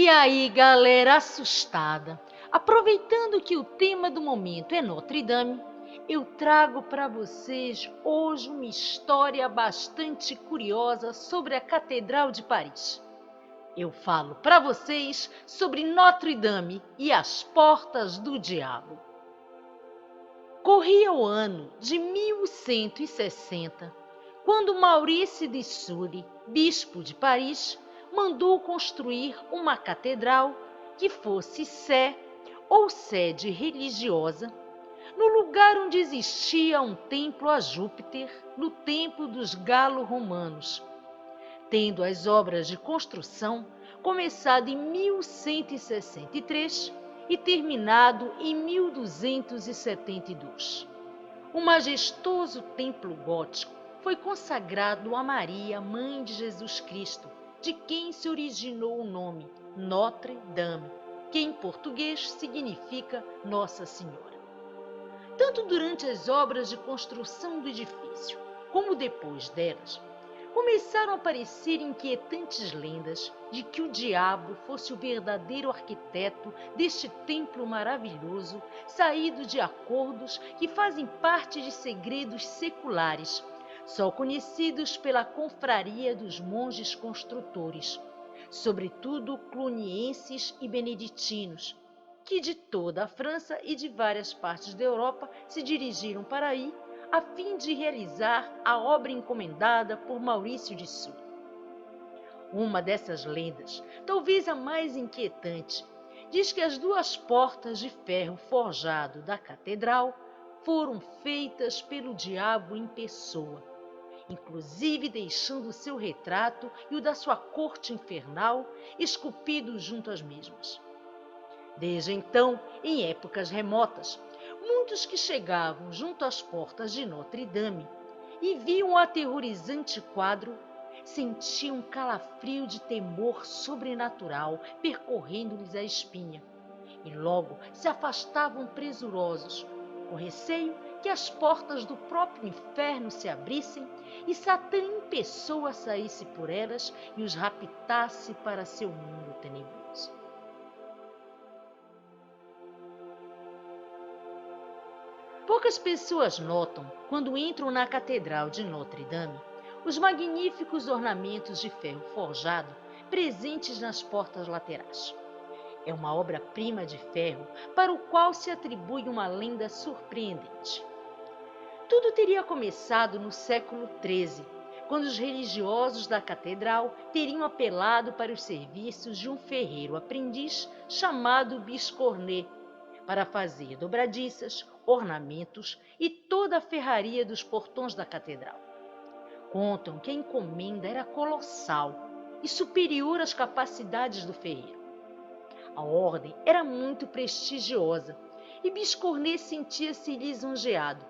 E aí, galera assustada? Aproveitando que o tema do momento é Notre Dame, eu trago para vocês hoje uma história bastante curiosa sobre a Catedral de Paris. Eu falo para vocês sobre Notre Dame e as Portas do Diabo. Corria o ano de 1160, quando Maurice de Sully, bispo de Paris, mandou construir uma catedral que fosse sé ou sede religiosa no lugar onde existia um templo a Júpiter, no templo dos galo-romanos, tendo as obras de construção começado em 1163 e terminado em 1272. O majestoso templo gótico foi consagrado a Maria, mãe de Jesus Cristo, de quem se originou o nome Notre Dame, que em português significa Nossa Senhora. Tanto durante as obras de construção do edifício, como depois delas, começaram a aparecer inquietantes lendas de que o diabo fosse o verdadeiro arquiteto deste templo maravilhoso, saído de acordos que fazem parte de segredos seculares, só conhecidos pela confraria dos monges construtores, sobretudo clunienses e beneditinos, que de toda a França e de várias partes da Europa se dirigiram para aí a fim de realizar a obra encomendada por Maurício de Sully. Uma dessas lendas, talvez a mais inquietante, diz que as duas portas de ferro forjado da catedral foram feitas pelo diabo em pessoa, inclusive deixando seu retrato e o da sua corte infernal esculpidos junto às mesmas. Desde então, em épocas remotas, muitos que chegavam junto às portas de Notre Dame e viam o aterrorizante quadro sentiam um calafrio de temor sobrenatural percorrendo-lhes a espinha e logo se afastavam presurosos, com receio que as portas do próprio inferno se abrissem e Satã em pessoa saísse por elas e os raptasse para seu mundo tenebroso. Poucas pessoas notam, quando entram na Catedral de Notre Dame, os magníficos ornamentos de ferro forjado presentes nas portas laterais. É uma obra-prima de ferro para o qual se atribui uma lenda surpreendente. Tudo teria começado no século XIII, quando os religiosos da catedral teriam apelado para os serviços de um ferreiro aprendiz chamado Biscornet, para fazer dobradiças, ornamentos e toda a ferraria dos portões da catedral. Contam que a encomenda era colossal e superior às capacidades do ferreiro. A ordem era muito prestigiosa e Biscornet sentia-se lisonjeado,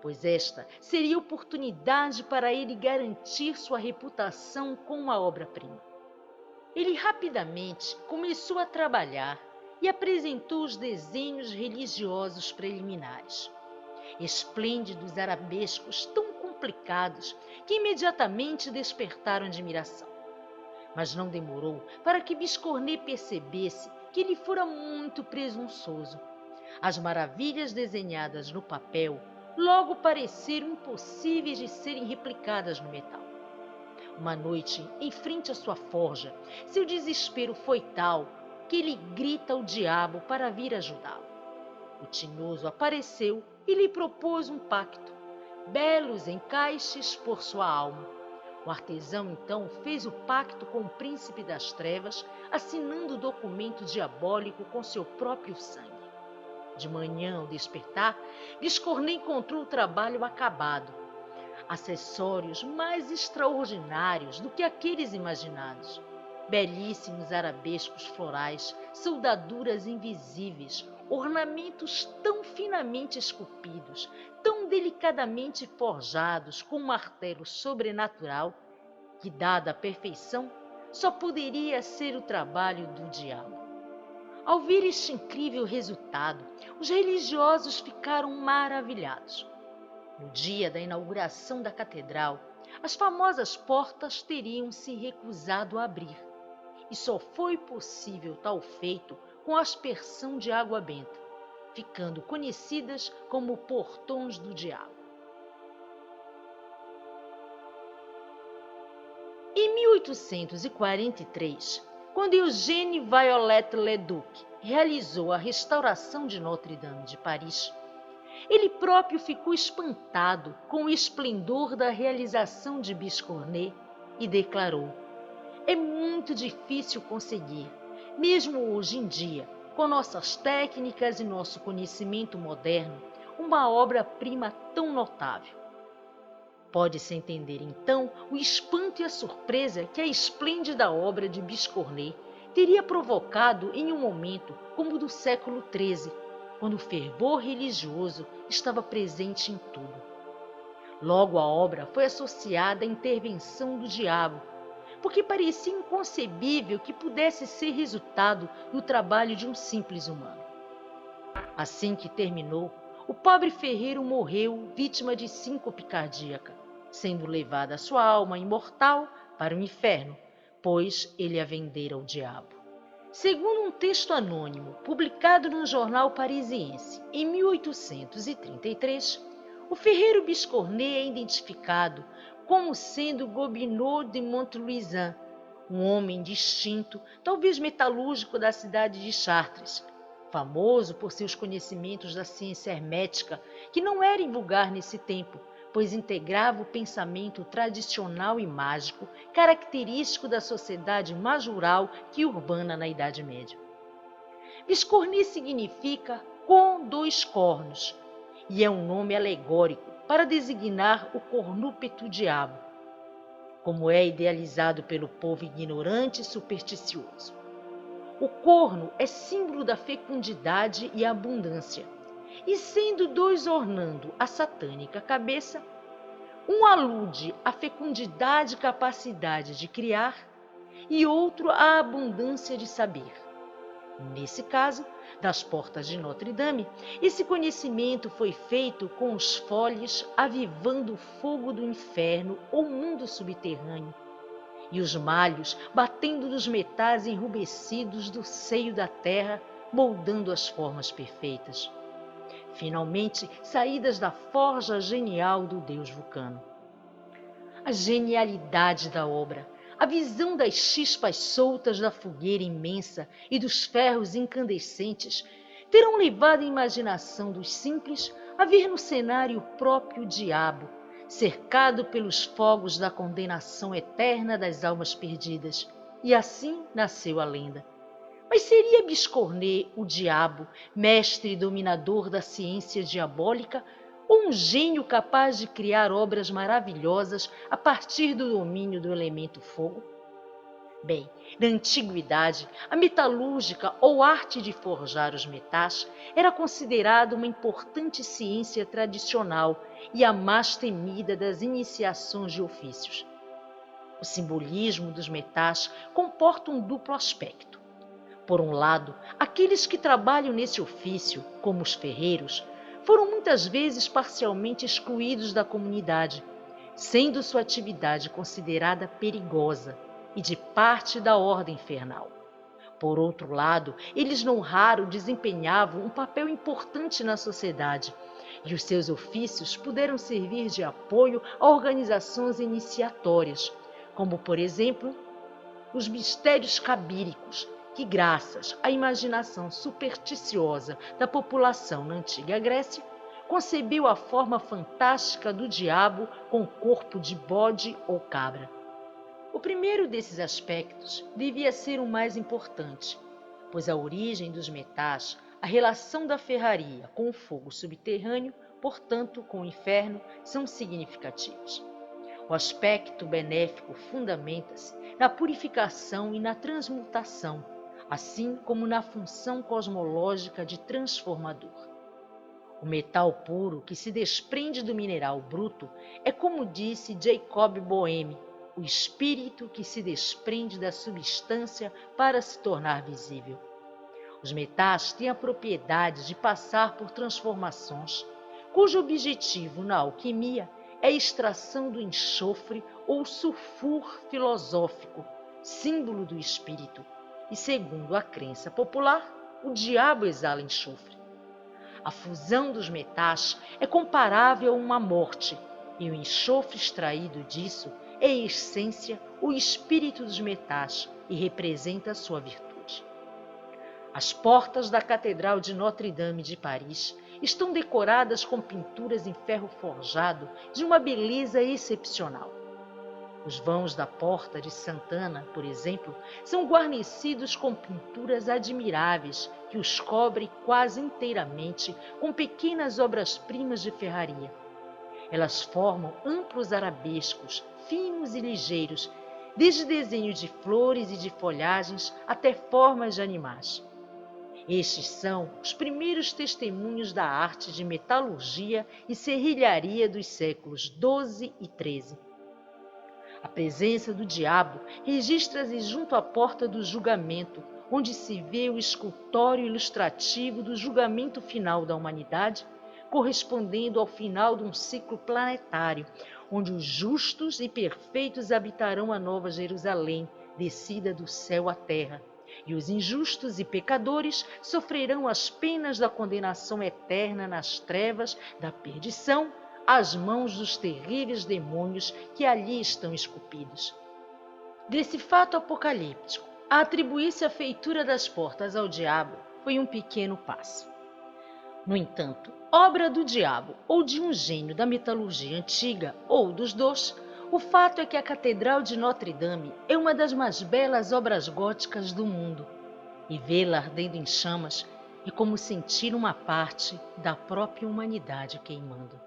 pois esta seria oportunidade para ele garantir sua reputação com uma obra-prima. Ele rapidamente começou a trabalhar e apresentou os desenhos religiosos preliminares. Esplêndidos arabescos tão complicados que imediatamente despertaram admiração. Mas não demorou para que Biscornet percebesse que ele fora muito presunçoso. As maravilhas desenhadas no papel logo pareceram impossíveis de serem replicadas no metal. Uma noite, em frente à sua forja, seu desespero foi tal que ele grita ao diabo para vir ajudá-lo. O tinhoso apareceu e lhe propôs um pacto, belos encaixes por sua alma. O artesão então fez o pacto com o príncipe das trevas, assinando o documento diabólico com seu próprio sangue. De manhã, ao despertar, Biscornet encontrou o trabalho acabado. Acessórios mais extraordinários do que aqueles imaginados. Belíssimos arabescos florais, soldaduras invisíveis, ornamentos tão finamente esculpidos, tão delicadamente forjados com um martelo sobrenatural, que, dada a perfeição, só poderia ser o trabalho do diabo. Ao ver este incrível resultado, os religiosos ficaram maravilhados. No dia da inauguração da catedral, as famosas portas teriam se recusado a abrir, e só foi possível tal feito com a aspersão de água benta, ficando conhecidas como portões do diabo. Em 1843, quando Eugène Viollet-le-Duc realizou a restauração de Notre-Dame de Paris, ele próprio ficou espantado com o esplendor da realização de Biscornet e declarou: "É muito difícil conseguir, mesmo hoje em dia, com nossas técnicas e nosso conhecimento moderno, uma obra-prima tão notável." Pode-se entender, então, o espanto e a surpresa que a esplêndida obra de Biscornet teria provocado em um momento como o do século XIII, quando o fervor religioso estava presente em tudo. Logo, a obra foi associada à intervenção do diabo, porque parecia inconcebível que pudesse ser resultado do trabalho de um simples humano. Assim que terminou, o pobre ferreiro morreu vítima de síncope cardíaca, sendo levada a sua alma imortal para o inferno, pois ele a vendera ao diabo. Segundo um texto anônimo publicado no jornal parisiense em 1833, o ferreiro Biscornet é identificado como sendo Gobineau de Montluisin, um homem distinto, talvez metalúrgico da cidade de Chartres, famoso por seus conhecimentos da ciência hermética, que não era vulgar nesse tempo, pois integrava o pensamento tradicional e mágico, característico da sociedade mais rural que urbana na Idade Média. Biscornet significa com dois cornos, e é um nome alegórico para designar o cornúpeto diabo, como é idealizado pelo povo ignorante e supersticioso. O corno é símbolo da fecundidade e abundância, e sendo dois ornando a satânica cabeça, um alude à fecundidade e capacidade de criar, e outro à abundância de saber. Nesse caso, das portas de Notre-Dame, esse conhecimento foi feito com os foles avivando o fogo do inferno ou mundo subterrâneo, e os malhos batendo nos metais enrubescidos do seio da terra, moldando as formas perfeitas, finalmente saídas da forja genial do deus Vulcano. A genialidade da obra, a visão das chispas soltas da fogueira imensa e dos ferros incandescentes terão levado a imaginação dos simples a ver no cenário o próprio diabo, cercado pelos fogos da condenação eterna das almas perdidas, e assim nasceu a lenda. Mas seria Biscornet o diabo, mestre e dominador da ciência diabólica, ou um gênio capaz de criar obras maravilhosas a partir do domínio do elemento fogo? Bem, na antiguidade, a metalúrgica ou arte de forjar os metais era considerada uma importante ciência tradicional e a mais temida das iniciações de ofícios. O simbolismo dos metais comporta um duplo aspecto. Por um lado, aqueles que trabalham nesse ofício, como os ferreiros, foram muitas vezes parcialmente excluídos da comunidade, sendo sua atividade considerada perigosa e de parte da ordem infernal. Por outro lado, eles não raro desempenhavam um papel importante na sociedade, e os seus ofícios puderam servir de apoio a organizações iniciatórias, como, por exemplo, os mistérios cabíricos, que, graças à imaginação supersticiosa da população na antiga Grécia, concebeu a forma fantástica do diabo com corpo de bode ou cabra. O primeiro desses aspectos devia ser o mais importante, pois a origem dos metais, a relação da ferraria com o fogo subterrâneo, portanto com o inferno, são significativos. O aspecto benéfico fundamenta-se na purificação e na transmutação, assim como na função cosmológica de transformador. O metal puro que se desprende do mineral bruto é, como disse Jacob Boehme, o espírito que se desprende da substância para se tornar visível. Os metais têm a propriedade de passar por transformações, cujo objetivo na alquimia é a extração do enxofre ou sulfur filosófico, símbolo do espírito, e segundo a crença popular, o diabo exala enxofre. A fusão dos metais é comparável a uma morte, e o enxofre extraído disso é em essência o espírito dos metais e representa a sua virtude. As portas da Catedral de Notre-Dame de Paris estão decoradas com pinturas em ferro forjado de uma beleza excepcional. Os vãos da Porta de Santana, por exemplo, são guarnecidos com pinturas admiráveis que os cobrem quase inteiramente com pequenas obras-primas de ferraria. Elas formam amplos arabescos, finos e ligeiros, desde desenho de flores e de folhagens até formas de animais. Estes são os primeiros testemunhos da arte de metalurgia e serrilharia dos séculos XII e XIII. A presença do diabo registra-se junto à porta do julgamento, onde se vê o escultório ilustrativo do julgamento final da humanidade, correspondendo ao final de um ciclo planetário, onde os justos e perfeitos habitarão a Nova Jerusalém, descida do céu à terra, e os injustos e pecadores sofrerão as penas da condenação eterna nas trevas da perdição, às mãos dos terríveis demônios que ali estão esculpidos. Desse fato apocalíptico, a atribuir-se a feitura das portas ao diabo foi um pequeno passo. No entanto, obra do diabo ou de um gênio da metalurgia antiga ou dos dois, o fato é que a Catedral de Notre-Dame é uma das mais belas obras góticas do mundo, e vê-la ardendo em chamas é como sentir uma parte da própria humanidade queimando.